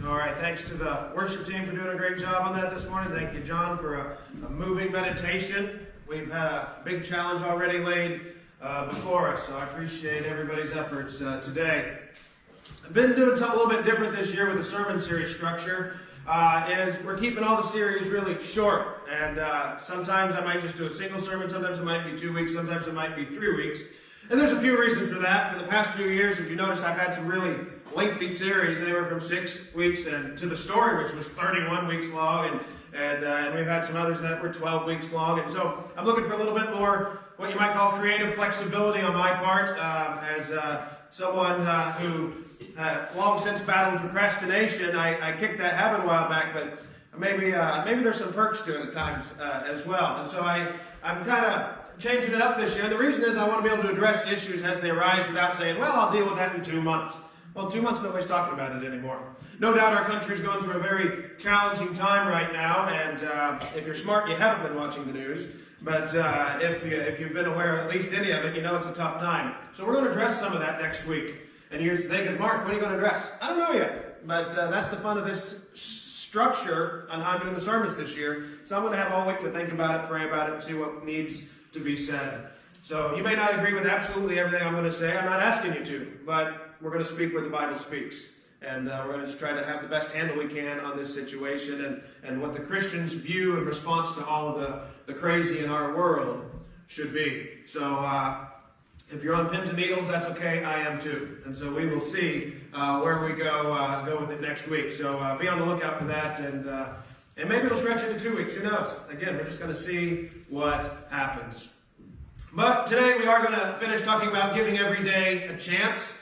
All right, thanks to the worship team for doing a great job on that this morning. Thank you, John, for a moving meditation. We've had a big challenge already laid before us, so I appreciate everybody's efforts today. I've been doing something a little bit different this year with the sermon series structure. Is we're keeping all the series really short, and sometimes I might just do a single sermon, sometimes it might be 2 weeks, sometimes it might be 3 weeks. And there's a few reasons for that. For the past few years, if you noticed, I've had some really lengthy series, anywhere from 6 weeks and to the story, which was 31 weeks long, and we've had some others that were 12 weeks long. And so I'm looking for a little bit more what you might call creative flexibility on my part, as someone who long since battled procrastination. I kicked that habit a while back, but maybe there's some perks to it at times as well. And so I'm kind of changing it up this year. And the reason is I want to be able to address issues as they arise without saying, well, I'll deal with that in 2 months. Well, 2 months, nobody's talking about it anymore. No doubt our country's going through a very challenging time right now, and if you're smart, you haven't been watching the news. But if you've been aware of at least any of it, you know it's a tough time. So we're going to address some of that next week. And you're thinking, Mark, what are you going to address? I don't know yet. But that's the fun of this structure on how I'm doing the sermons this year. So I'm going to have all week to think about it, pray about it, and see what needs to be said. So you may not agree with absolutely everything I'm going to say. I'm not asking you to, but we're going to speak where the Bible speaks. And we're going to just try to have the best handle we can on this situation and what the Christian's view in response to all of the crazy in our world should be. So if you're on pins and needles, that's okay. I am too. And so we will see where we go with it next week. So be on the lookout for that. And maybe it'll stretch into 2 weeks. Who knows? Again, we're just going to see what happens. But today we are going to finish talking about giving every day a chance.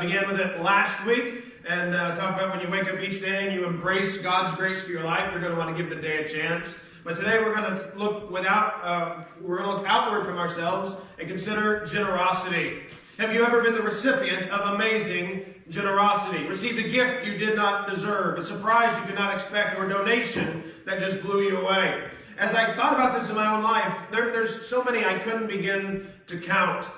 Began with it last week, and talked about when you wake up each day and you embrace God's grace for your life, you're going to want to give the day a chance. But today we're going to look outward from ourselves and consider generosity. Have you ever been the recipient of amazing generosity? Received a gift you did not deserve, a surprise you did not expect, or a donation that just blew you away? As I thought about this in my own life, there's so many I couldn't begin to count.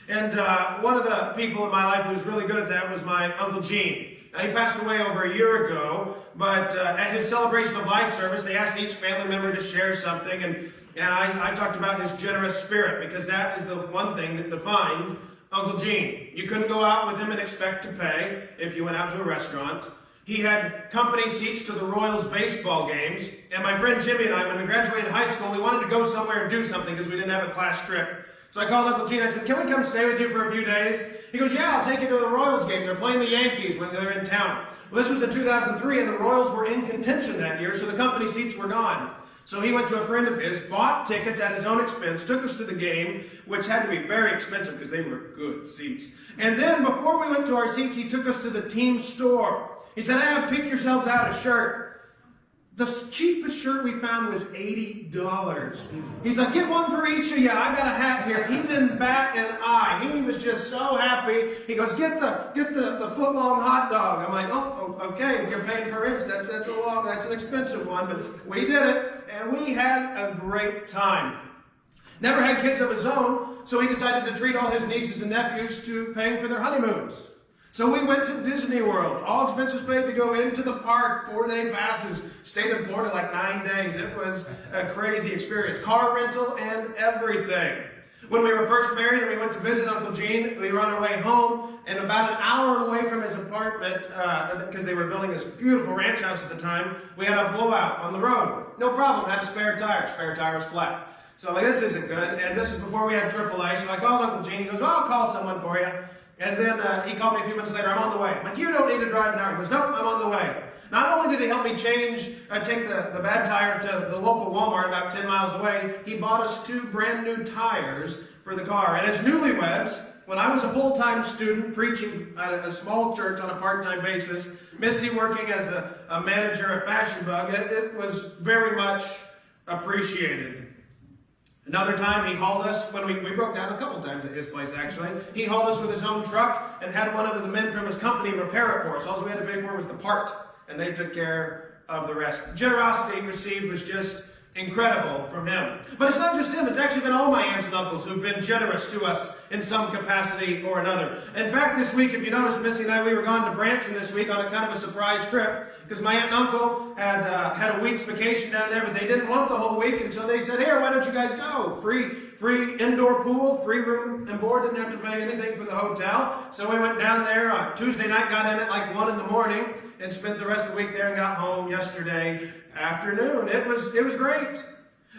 And one of the people in my life who was really good at that was my Uncle Gene. Now, he passed away over a year ago, but at his celebration of life service, they asked each family member to share something, and I talked about his generous spirit, because that is the one thing that defined Uncle Gene. You couldn't go out with him and expect to pay if you went out to a restaurant. He had company seats to the Royals baseball games, and my friend Jimmy and I, when we graduated high school, we wanted to go somewhere and do something because we didn't have a class trip. So I called Uncle Gene. I said, can we come stay with you for a few days? He goes, yeah, I'll take you to the Royals game. They're playing the Yankees when they're in town. Well, this was in 2003, and the Royals were in contention that year, so the company seats were gone. So he went to a friend of his, bought tickets at his own expense, took us to the game, which had to be very expensive because they were good seats. And then before we went to our seats, he took us to the team store. He said, pick yourselves out a shirt. The cheapest shirt we found was $80. He's like, get one for each of you. I got a hat here. He didn't bat an eye. He was just so happy. He goes, get the foot-long hot dog. I'm like, oh, okay, if you're paying per inch, that's an expensive one. But we did it, and we had a great time. Never had kids of his own, so he decided to treat all his nieces and nephews to paying for their honeymoons. So we went to Disney World, all expenses paid to go into the park, 4-day passes, stayed in Florida like 9 days. It was a crazy experience. Car rental and everything. When we were first married and we went to visit Uncle Gene, we were on our way home, and about an hour away from his apartment, because they were building this beautiful ranch house at the time, we had a blowout on the road. No problem, had a spare tire. Spare tire was flat. So I'm like, this isn't good, and this is before we had AAA, so I called Uncle Gene. He goes, well, I'll call someone for you. And then he called me a few minutes later, I'm on the way. I'm like, you don't need to drive an hour. He goes, nope, I'm on the way. Not only did he help me take the bad tire to the local Walmart about 10 miles away, he bought us 2 brand new tires for the car. And as newlyweds, when I was a full-time student preaching at a small church on a part-time basis, Missy working as a manager at Fashion Bug, it was very much appreciated. Another time he hauled us, when we broke down a couple times at his place actually, he hauled us with his own truck and had one of the men from his company repair it for us. All we had to pay for was the part, and they took care of the rest. The generosity he received was just incredible from him. But it's not just him, it's actually been all my aunts and uncles who've been generous to us in some capacity or another. In fact, this week, if you notice, Missy and I, we were gone to Branson this week on a kind of a surprise trip because my aunt and uncle had a week's vacation down there, but they didn't want the whole week, and so they said, "Here, why don't you guys go? Free indoor pool, free room and board, didn't have to pay anything for the hotel." So we went down there on Tuesday night, got in at like 1 in the morning, and spent the rest of the week there and got home yesterday afternoon. It was great.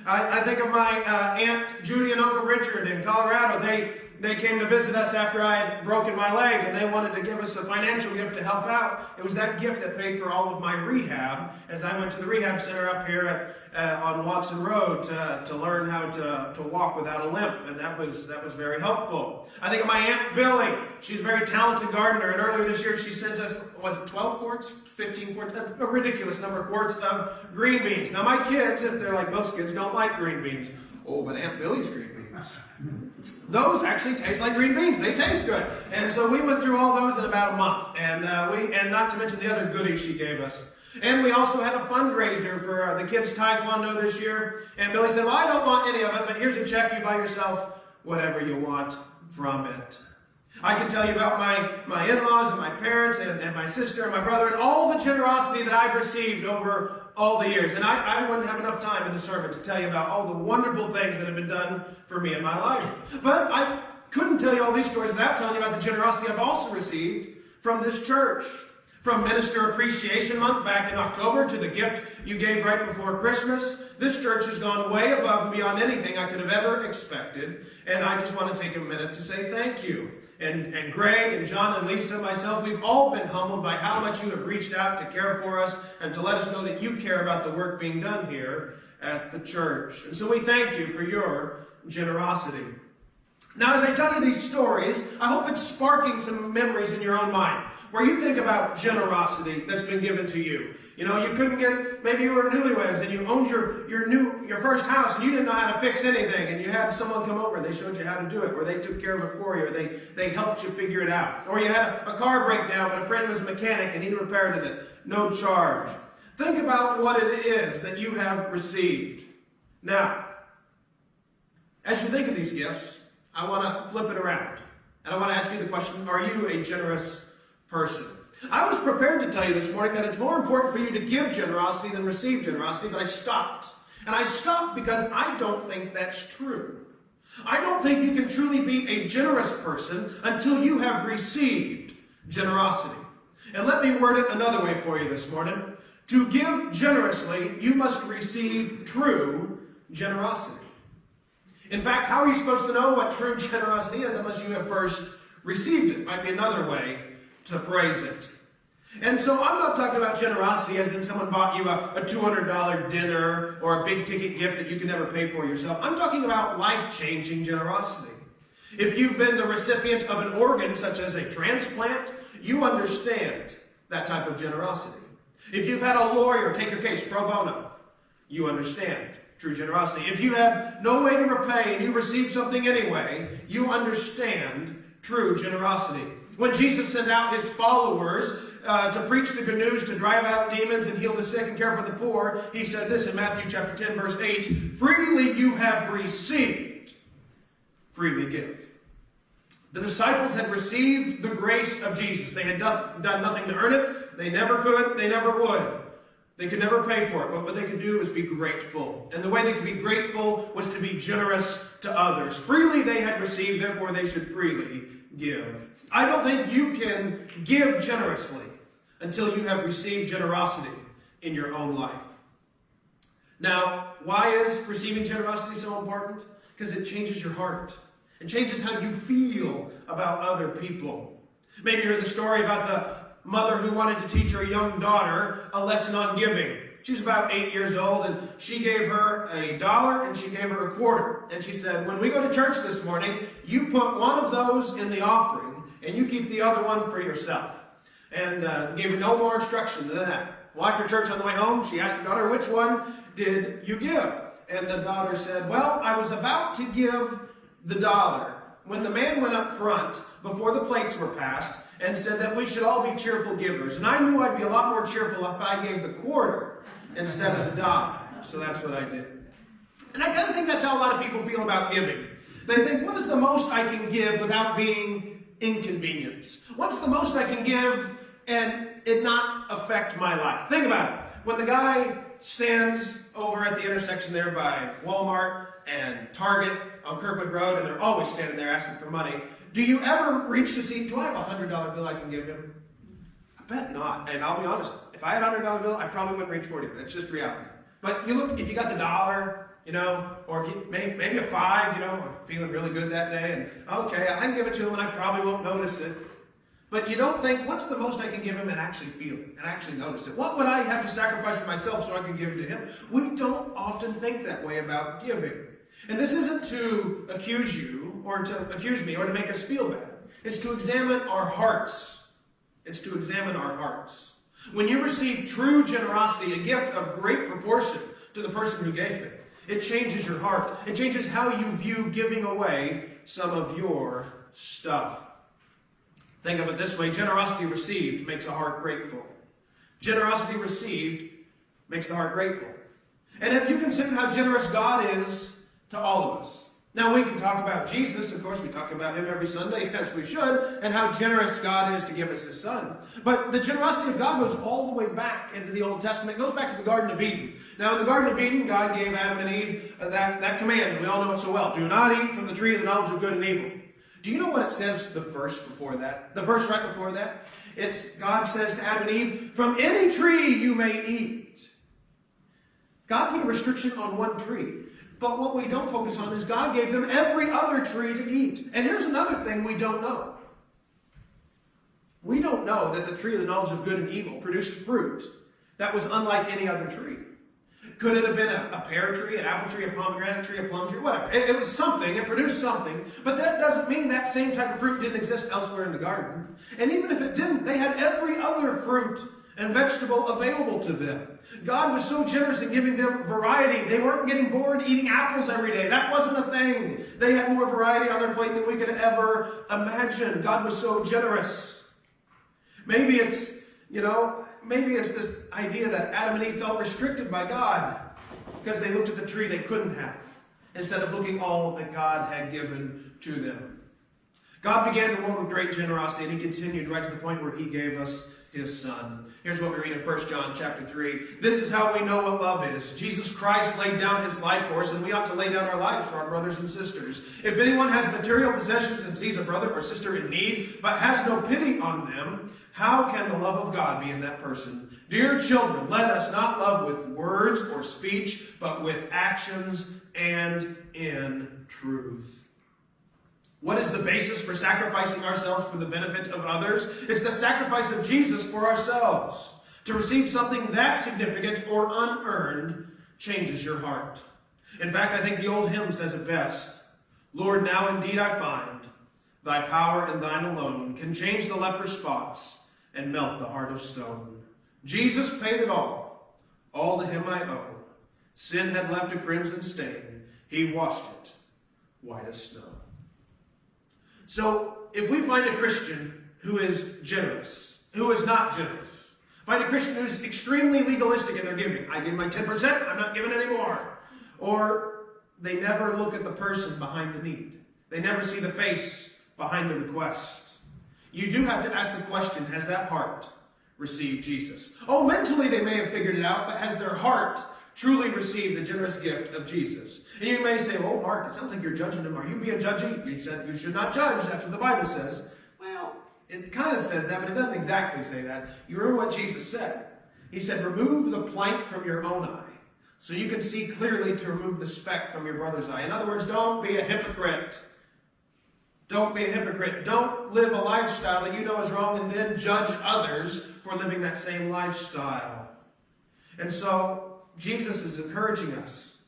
I think of my Aunt Judy and Uncle Richard in Colorado. They came to visit us after I had broken my leg, and they wanted to give us a financial gift to help out. It was that gift that paid for all of my rehab as I went to the rehab center up here on Watson Road to learn how to walk without a limp, and that was very helpful. I think of my Aunt Billy. She's a very talented gardener, and earlier this year she sent us, was it 12 quarts? 15 quarts? A ridiculous number of quarts of green beans. Now my kids, if they're like most kids, don't like green beans. Oh, but Aunt Billy's green beans, those actually taste like green beans. They taste good. And so we went through all those in about a month, and not to mention the other goodies she gave us. And we also had a fundraiser for the kids' taekwondo this year. And Billy said, "Well, I don't want any of it, but here's a check. You buy yourself whatever you want from it." I can tell you about my in-laws and my parents and my sister and my brother and all the generosity that I've received over all the years. And I wouldn't have enough time in the sermon to tell you about all the wonderful things that have been done for me in my life. But I couldn't tell you all these stories without telling you about the generosity I've also received from this church. From Minister Appreciation Month back in October to the gift you gave right before Christmas, this church has gone way above and beyond anything I could have ever expected. And I just want to take a minute to say thank you. And Greg and John and Lisa and myself, we've all been humbled by how much you have reached out to care for us and to let us know that you care about the work being done here at the church. And so we thank you for your generosity. Now, as I tell you these stories, I hope it's sparking some memories in your own mind, where you think about generosity that's been given to you. You know, you couldn't get, maybe you were newlyweds and you owned your first house and you didn't know how to fix anything, and you had someone come over and they showed you how to do it, or they took care of it for you, or they helped you figure it out. Or you had a car breakdown, but a friend was a mechanic and he repaired it at no charge. Think about what it is that you have received. Now, as you think of these gifts, I want to flip it around, and I want to ask you the question, are you a generous person? I was prepared to tell you this morning that it's more important for you to give generosity than receive generosity, but I stopped. And I stopped because I don't think that's true. I don't think you can truly be a generous person until you have received generosity. And let me word it another way for you this morning. To give generously, you must receive true generosity. In fact, how are you supposed to know what true generosity is unless you have first received it? Might be another way to phrase it. And so I'm not talking about generosity as in someone bought you a $200 dinner or a big ticket gift that you can never pay for yourself. I'm talking about life-changing generosity. If you've been the recipient of an organ such as a transplant, you understand that type of generosity. If you've had a lawyer take your case pro bono, you understand true generosity. If you have no way to repay and you receive something anyway, you understand true generosity. When Jesus sent out his followers to preach the good news, to drive out demons and heal the sick and care for the poor, he said this in Matthew chapter 10, verse 8, "Freely you have received, freely give." The disciples had received the grace of Jesus. They had done nothing to earn it. They never could. They never would. They could never pay for it, but what they could do was be grateful. And the way they could be grateful was to be generous to others. Freely they had received, therefore they should freely give. I don't think you can give generously until you have received generosity in your own life. Now, why is receiving generosity so important? Because it changes your heart. It changes how you feel about other people. Maybe you heard the story about the mother who wanted to teach her young daughter a lesson on giving. She's about 8 years old, and she gave her $1 and she gave her a quarter. And she said, "When we go to church this morning, you put one of those in the offering and you keep the other one for yourself." And gave her no more instruction than that. Well, after church on the way home, she asked her daughter, "Which one did you give?" And the daughter said, "Well, I was about to give the $1 when the man went up front before the plates were passed and said that we should all be cheerful givers. And I knew I'd be a lot more cheerful if I gave the quarter instead of the $1. So that's what I did." And I kind of think that's how a lot of people feel about giving. They think, what is the most I can give without being inconvenienced? What's the most I can give and it not affect my life? Think about it. When the guy stands over at the intersection there by Walmart and Target on Kirkwood Road, and they're always standing there asking for money, do you ever reach to see, do I have a $100 bill I can give him? I bet not. And I'll be honest, if I had a $100 bill, I probably wouldn't reach for it. That's just reality. But you look, if you got the dollar, or if you maybe a $5, I'm feeling really good that day, and okay, I can give it to him and I probably won't notice it. But you don't think, what's the most I can give him and actually feel it and actually notice it? What would I have to sacrifice for myself so I can give it to him? We don't often think that way about giving. And this isn't to accuse you or to accuse me or to make us feel bad. It's to examine our hearts. It's to examine our hearts. When you receive true generosity, a gift of great proportion to the person who gave it, it changes your heart. It changes how you view giving away some of your stuff. Think of it this way. Generosity received makes a heart grateful. Generosity received makes the heart grateful. And have you considered how generous God is to all of us? Now, we can talk about Jesus. Of course, we talk about him every Sunday, as we should, and how generous God is to give us his son. But the generosity of God goes all the way back into the Old Testament. It goes back to the Garden of Eden. Now, in the Garden of Eden, God gave Adam and Eve that command. We all know it so well. Do not eat from the tree of the knowledge of good and evil. Do you know what it says the verse before that? The verse right before that? God says to Adam and Eve, from any tree you may eat. God put a restriction on one tree. But what we don't focus on is God gave them every other tree to eat. And here's another thing we don't know. We don't know that the tree of the knowledge of good and evil produced fruit that was unlike any other tree. Could it have been a pear tree, an apple tree, a pomegranate tree, a plum tree, whatever? It was something. It produced something. But that doesn't mean that same type of fruit didn't exist elsewhere in the garden. And even if it didn't, they had every other fruit and vegetable available to them. God was so generous in giving them variety. They weren't getting bored eating apples every day. That wasn't a thing. They had more variety on their plate than we could ever imagine. God was so generous. Maybe it's this idea that Adam and Eve felt restricted by God because they looked at the tree they couldn't have instead of looking all that God had given to them. God began the world with great generosity, and he continued right to the point where he gave us his son. Here's what we read in 1 John chapter 3. This is how we know what love is. Jesus Christ laid down his life for us, and we ought to lay down our lives for our brothers and sisters. If anyone has material possessions and sees a brother or sister in need, but has no pity on them, how can the love of God be in that person? Dear children, let us not love with words or speech, but with actions and in truth. What is the basis for sacrificing ourselves for the benefit of others? It's the sacrifice of Jesus for ourselves. To receive something that significant or unearned changes your heart. In fact, I think the old hymn says it best. Lord, now indeed I find thy power and thine alone can change the leper's spots and melt the heart of stone. Jesus paid it all to him I owe. Sin had left a crimson stain. He washed it white as snow. So, if we find a Christian who is generous, who is not generous, find a Christian who's extremely legalistic in their giving, I give my 10%, I'm not giving any more, or they never look at the person behind the need. They never see the face behind the request. You do have to ask the question, has that heart received Jesus? Oh, mentally they may have figured it out, but has their heart truly received the generous gift of Jesus? And you may say, well, Mark, it sounds like you're judging him. Are you being judgy? You said you should not judge. That's what the Bible says. Well, it kind of says that, but it doesn't exactly say that. You remember what Jesus said? He said, remove the plank from your own eye so you can see clearly to remove the speck from your brother's eye. In other words, don't be a hypocrite. Don't be a hypocrite. Don't live a lifestyle that you know is wrong and then judge others for living that same lifestyle. And so Jesus is encouraging us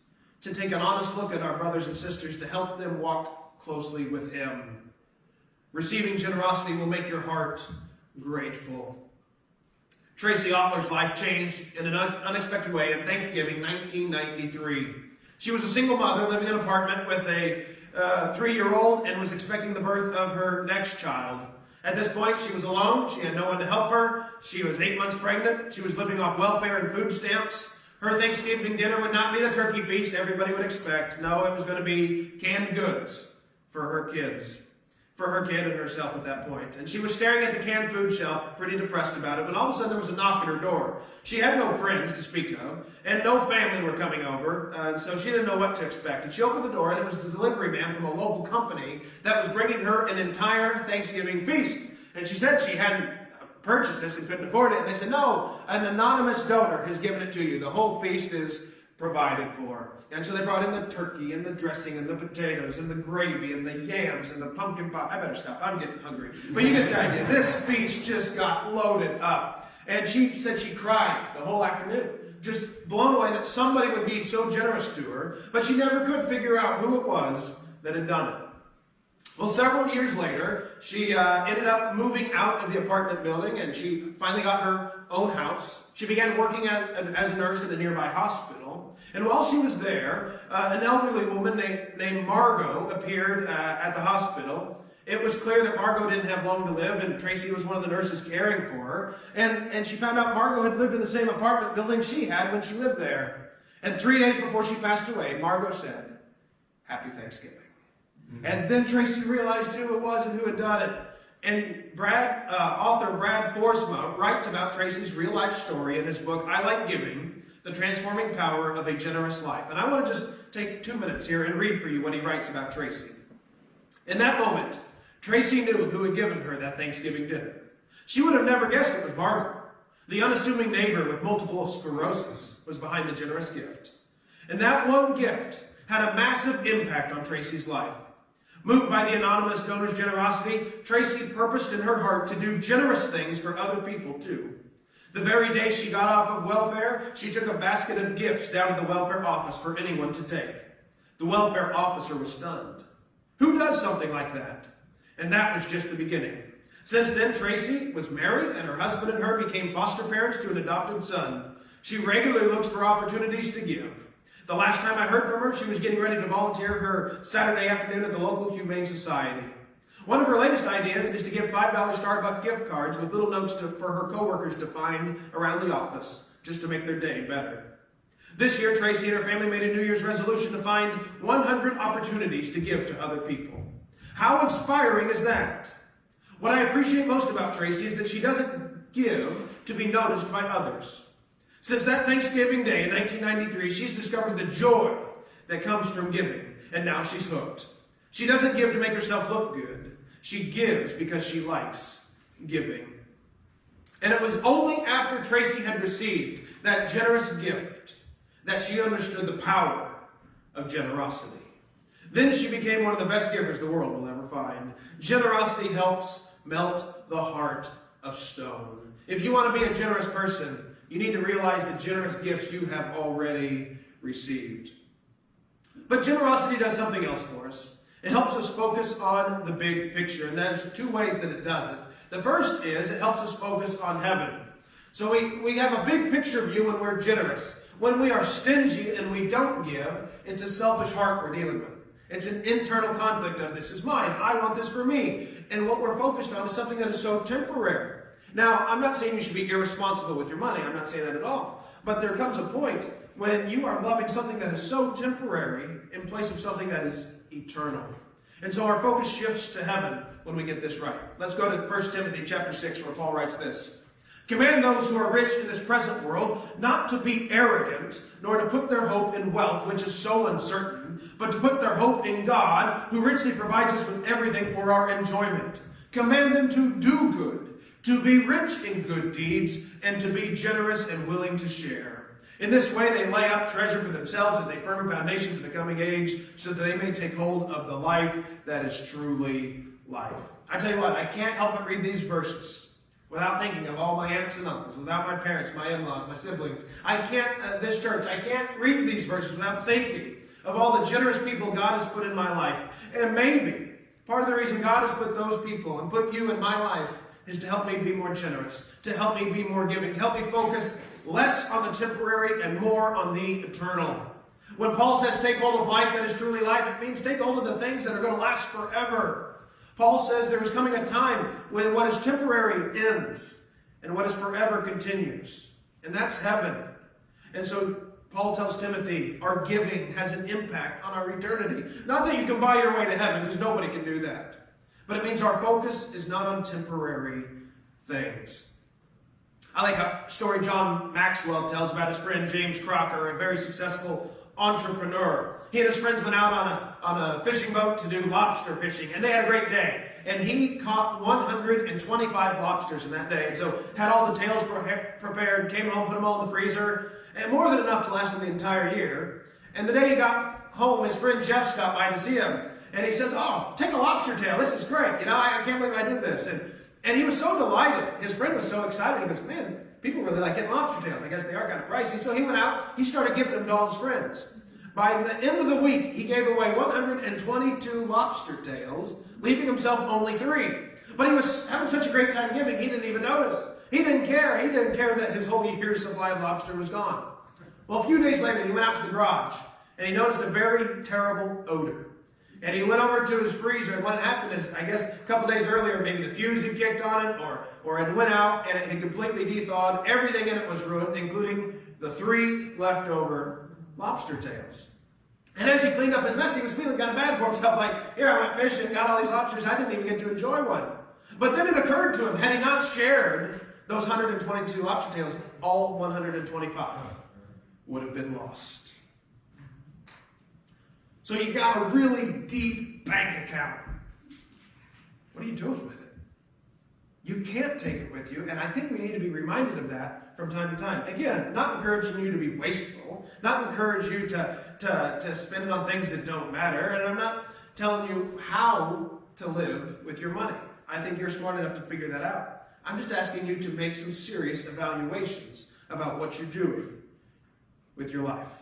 to take an honest look at our brothers and sisters to help them walk closely with him. Receiving generosity will make your heart grateful. Tracy Otler's life changed in an unexpected way in Thanksgiving 1993. She was a single mother living in an apartment with a 3-year-old and was expecting the birth of her next child. At this point, she was alone. She had no one to help her. She was 8 months pregnant. She was living off welfare and food stamps. Her Thanksgiving dinner would not be the turkey feast everybody would expect. No, it was going to be canned goods. for her kids, for her kid and herself at that point. And she was staring at the canned food shelf, pretty depressed about it, when all of a sudden there was a knock at her door. She had no friends to speak of, and no family were coming over, so she didn't know what to expect. And she opened the door, and it was the delivery man from a local company that was bringing her an entire Thanksgiving feast. And she said she hadn't purchased this and couldn't afford it. And they said, no, an anonymous donor has given it to you. The whole feast is provided for. And so they brought in the turkey and the dressing and the potatoes and the gravy and the yams and the pumpkin pie. I better stop. I'm getting hungry. But you get the idea. This feast just got loaded up. And she said she cried the whole afternoon, just blown away that somebody would be so generous to her. But she never could figure out who it was that had done it. Well, several years later, she ended up moving out of the apartment building, and she finally got her own house. She began working as a nurse at a nearby hospital. And while she was there, an elderly woman named Margot appeared at the hospital. It was clear that Margot didn't have long to live, and Tracy was one of the nurses caring for her. And she found out Margot had lived in the same apartment building she had when she lived there. And 3 days before she passed away, Margot said, "Happy Thanksgiving." And then Tracy realized who it was and who had done it. And author Brad Forsma writes about Tracy's real-life story in his book, I Like Giving, The Transforming Power of a Generous Life. And I want to just take 2 minutes here and read for you what he writes about Tracy. In that moment, Tracy knew who had given her that Thanksgiving dinner. She would have never guessed it was Margot. The unassuming neighbor with multiple sclerosis was behind the generous gift. And that one gift had a massive impact on Tracy's life. Moved by the anonymous donor's generosity, Tracy purposed in her heart to do generous things for other people too. The very day she got off of welfare, she took a basket of gifts down to the welfare office for anyone to take. The welfare officer was stunned. Who does something like that? And that was just the beginning. Since then, Tracy was married, and her husband and her became foster parents to an adopted son. She regularly looks for opportunities to give. The last time I heard from her, she was getting ready to volunteer her Saturday afternoon at the local Humane Society. One of her latest ideas is to give $5 Starbucks gift cards with little notes for her coworkers to find around the office, just to make their day better. This year, Tracy and her family made a New Year's resolution to find 100 opportunities to give to other people. How inspiring is that? What I appreciate most about Tracy is that she doesn't give to be noticed by others. Since that Thanksgiving Day in 1993, she's discovered the joy that comes from giving, and now she's hooked. She doesn't give to make herself look good. She gives because she likes giving. And it was only after Tracy had received that generous gift that she understood the power of generosity. Then she became one of the best givers the world will ever find. Generosity helps melt the heart of stone. If you want to be a generous person, you need to realize the generous gifts you have already received. But generosity does something else for us. It helps us focus on the big picture, and there's 2 ways that it does it. The first is it helps us focus on heaven. So we have a big picture view when we're generous. When we are stingy and we don't give, it's a selfish heart we're dealing with. It's an internal conflict of this is mine, I want this for me. And what we're focused on is something that is so temporary. Now, I'm not saying you should be irresponsible with your money. I'm not saying that at all. But there comes a point when you are loving something that is so temporary in place of something that is eternal. And so our focus shifts to heaven when we get this right. Let's go to 1 Timothy chapter 6, where Paul writes this. Command those who are rich in this present world not to be arrogant, nor to put their hope in wealth, which is so uncertain, but to put their hope in God, who richly provides us with everything for our enjoyment. Command them to do good, to be rich in good deeds, and to be generous and willing to share. In this way they lay up treasure for themselves as a firm foundation for the coming age, so that they may take hold of the life that is truly life. I tell you what, I can't help but read these verses without thinking of all my aunts and uncles, without my parents, my in-laws, my siblings. I can't read these verses without thinking of all the generous people God has put in my life. And maybe part of the reason God has put those people and put you in my life is to help me be more generous, to help me be more giving, to help me focus less on the temporary and more on the eternal. When Paul says take hold of life that is truly life, it means take hold of the things that are going to last forever. Paul says there is coming a time when what is temporary ends and what is forever continues. And that's heaven. And so Paul tells Timothy, our giving has an impact on our eternity. Not that you can buy your way to heaven, because nobody can do that. But it means our focus is not on temporary things. I like a story John Maxwell tells about his friend James Crocker, a very successful entrepreneur. He and his friends went out on a fishing boat to do lobster fishing, and they had a great day. And he caught 125 lobsters in that day. And so had all the tails prepared, came home, put them all in the freezer, and more than enough to last him the entire year. And the day he got home, his friend Jeff stopped by to see him. And he says, oh, take a lobster tail. This is great. You know, I can't believe I did this. And he was so delighted. His friend was so excited. He goes, man, people really like getting lobster tails. I guess they are kind of pricey. So he went out. He started giving them to all his friends. By the end of the week, he gave away 122 lobster tails, leaving himself only 3. But he was having such a great time giving, he didn't even notice. He didn't care. He didn't care that his whole year's supply of lobster was gone. Well, a few days later, he went out to the garage, and he noticed a very terrible odor. And he went over to his freezer, and what happened is, I guess a couple days earlier, maybe the fuse had kicked on it, or it went out, and it had completely de-thawed. Everything in it was ruined, including the 3 leftover lobster tails. And as he cleaned up his mess, he was feeling kind of bad for himself, like, here I went fishing, got all these lobsters, I didn't even get to enjoy one. But then it occurred to him, had he not shared those 122 lobster tails, all 125 would have been lost. So you got a really deep bank account. What are you doing with it? You can't take it with you, and I think we need to be reminded of that from time to time. Again, not encouraging you to be wasteful, not encourage you to spend it on things that don't matter, and I'm not telling you how to live with your money. I think you're smart enough to figure that out. I'm just asking you to make some serious evaluations about what you're doing with your life.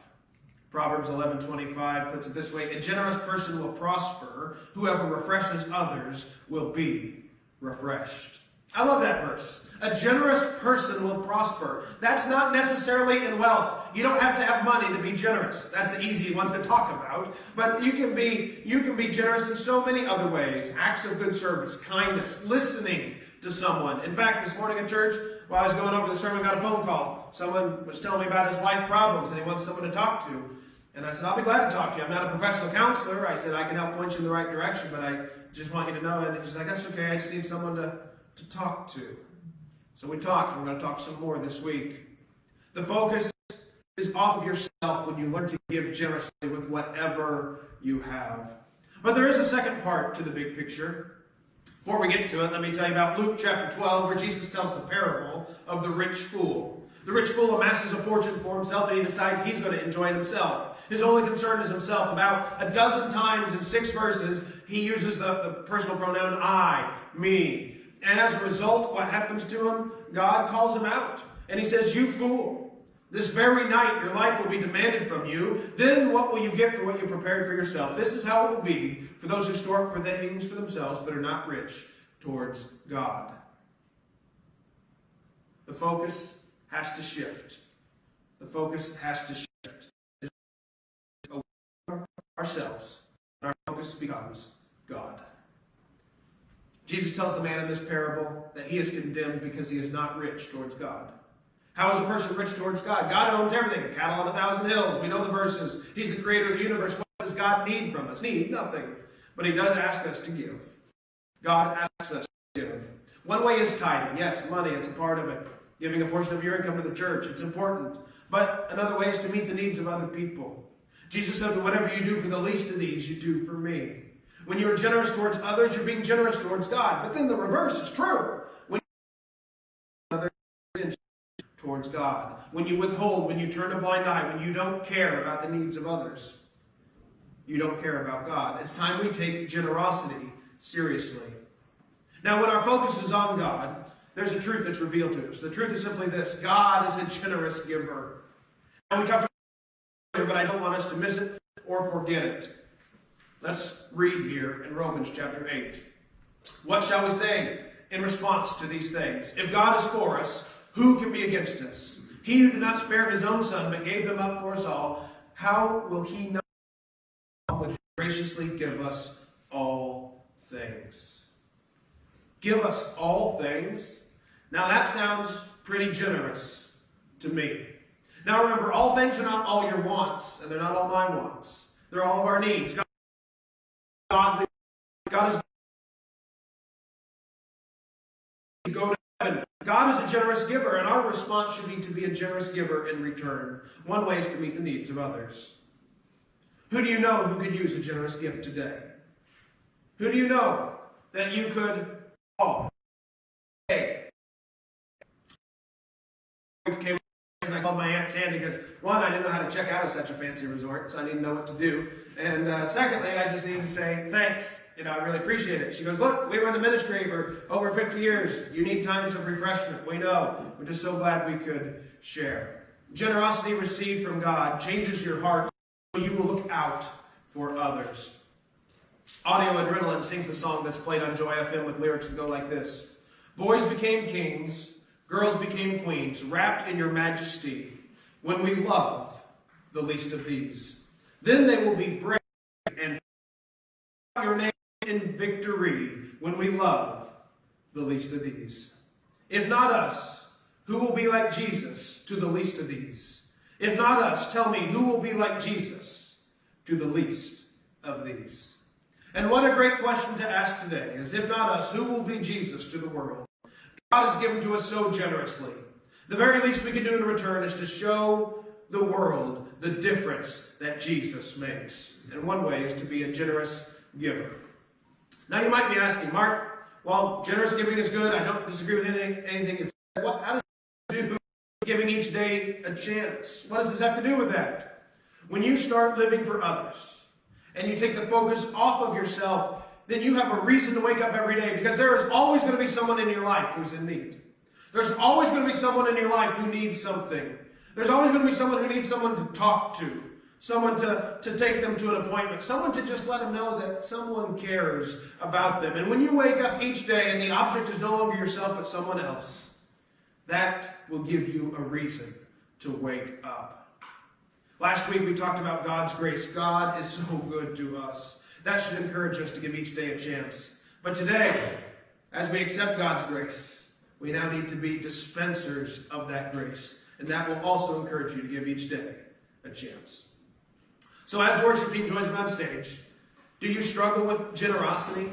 Proverbs 11:25 puts it this way, a generous person will prosper, whoever refreshes others will be refreshed. I love that verse. A generous person will prosper. That's not necessarily in wealth. You don't have to have money to be generous. That's the easy one to talk about. But you can be generous in so many other ways. Acts of good service, kindness, listening to someone. In fact, this morning at church, while I was going over the sermon, I got a phone call. Someone was telling me about his life problems and he wants someone to talk to. And I said, I'll be glad to talk to you. I'm not a professional counselor. I said, I can help point you in the right direction, but I just want you to know. And he's like, that's okay. I just need someone to talk to. So we talked. We're going to talk some more this week. The focus is off of yourself when you learn to give generously with whatever you have. But there is a second part to the big picture. Before we get to it, let me tell you about Luke chapter 12, where Jesus tells the parable of the rich fool. The rich fool amasses a fortune for himself, and he decides he's going to enjoy it himself. His only concern is himself. About a dozen times in 6 verses, he uses the personal pronoun I, me. And as a result, what happens to him? God calls him out. And he says, you fool, this very night your life will be demanded from you. Then what will you get for what you prepared for yourself? This is how it will be for those who store up for things for themselves, but are not rich towards God. The focus has to shift. The focus has to shift. It's away from ourselves, and our focus becomes God. Jesus tells the man in this parable that he is condemned because he is not rich towards God. How is a person rich towards God? God owns everything. A cattle on 1,000 hills. We know the verses. He's the creator of the universe. What does God need from us? Need nothing. But he does ask us to give. God asks us to give. One way is tithing. Yes, money, it's a part of it. Giving a portion of your income to the church, it's important. But another way is to meet the needs of other people. Jesus said, whatever you do for the least of these, you do for me. When you're generous towards others, you're being generous towards God. But then the reverse is true. When you others towards God, when you withhold, when you turn a blind eye, when you don't care about the needs of others, you don't care about God. It's time we take generosity seriously. Now, when our focus is on God, there's a truth that's revealed to us. The truth is simply this: God is a generous giver. And we talked about it earlier, but I don't want us to miss it or forget it. Let's read here in Romans chapter 8. What shall we say in response to these things? If God is for us, who can be against us? He who did not spare his own son, but gave him up for us all, how will he not graciously give us all things? Give us all things? Now that sounds pretty generous to me. Now remember, all things are not all your wants, and they're not all my wants. They're all of our needs. God is to go to heaven. God is a generous giver, and our response should be to be a generous giver in return. One way is to meet the needs of others. Who do you know who could use a generous gift today? Who do you know that you could call? Hey. And I called my Aunt Sandy because, one, I didn't know how to check out of such a fancy resort, so I didn't know what to do. And secondly, I just needed to say thanks. I really appreciate it. She goes, look, we were in the ministry for over 50 years. You need times of refreshment. We know. We're just so glad we could share. Generosity received from God changes your heart so you will look out for others. Audio Adrenaline sings the song that's played on Joy FM with lyrics that go like this. Boys became kings, girls became queens, wrapped in your majesty, when we love the least of these. Then they will be brave and your name in victory, when we love the least of these. If not us, who will be like Jesus to the least of these? If not us, tell me, who will be like Jesus to the least of these? And what a great question to ask today is, if not us, who will be Jesus to the world? God has given to us so generously. The very least we can do in return is to show the world the difference that Jesus makes. And one way is to be a generous giver. Now you might be asking, Mark, while generous giving is good, I don't disagree with anything you've said. How does it do giving each day a chance? What does this have to do with that? When you start living for others, and you take the focus off of yourself, then you have a reason to wake up every day, because there is always going to be someone in your life who's in need. There's always going to be someone in your life who needs something. There's always going to be someone who needs someone to talk to, someone to take them to an appointment, someone to just let them know that someone cares about them. And when you wake up each day and the object is no longer yourself but someone else, that will give you a reason to wake up. Last week we talked about God's grace. God is so good to us. That should encourage us to give each day a chance. But today, as we accept God's grace, we now need to be dispensers of that grace. And that will also encourage you to give each day a chance. So as worship team joins me on stage, do you struggle with generosity?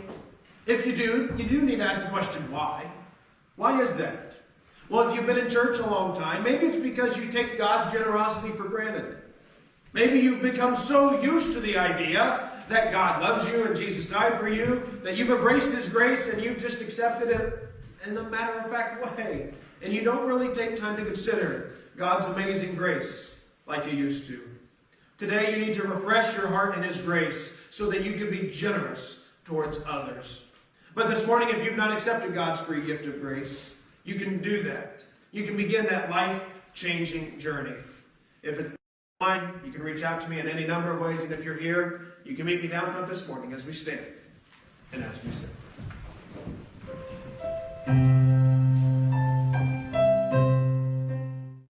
If you do need to ask the question, why? Why is that? Well, if you've been in church a long time, maybe it's because you take God's generosity for granted. Maybe you've become so used to the idea that God loves you and Jesus died for you, that you've embraced His grace and you've just accepted it in a matter-of-fact way. And you don't really take time to consider God's amazing grace like you used to. Today you need to refresh your heart in His grace so that you can be generous towards others. But this morning, if you've not accepted God's free gift of grace, you can do that. You can begin that life-changing journey. If it's online, you can reach out to me in any number of ways. And if you're here, you can meet me down front this morning as we stand and as we sing.